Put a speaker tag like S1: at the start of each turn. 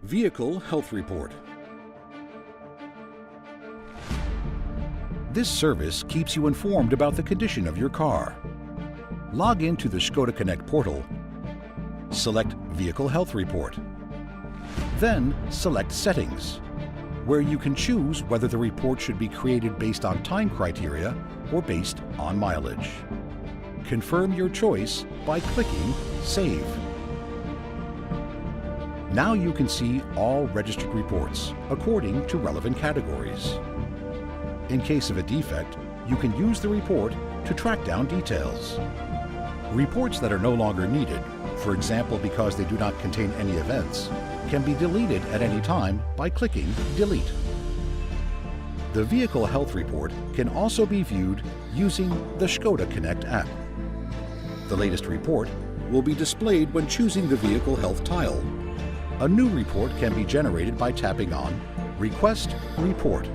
S1: Vehicle Health Report. This service keeps you informed about the condition of your car. Log into the Škoda Connect portal. Select Vehicle Health Report. Then select Settings, where you can choose whether the report should be created based on time criteria or based on mileage. Confirm your choice by clicking Save. Now you can see all registered reports according to relevant categories. In case of a defect, you can use the report to track down details. Reports that are no longer needed, for example because they do not contain any events, can be deleted at any time by clicking Delete. The Vehicle Health Report can also be viewed using the Škoda Connect app. The latest report will be displayed when choosing the Vehicle Health tile. A new report can be generated by tapping on Request Report.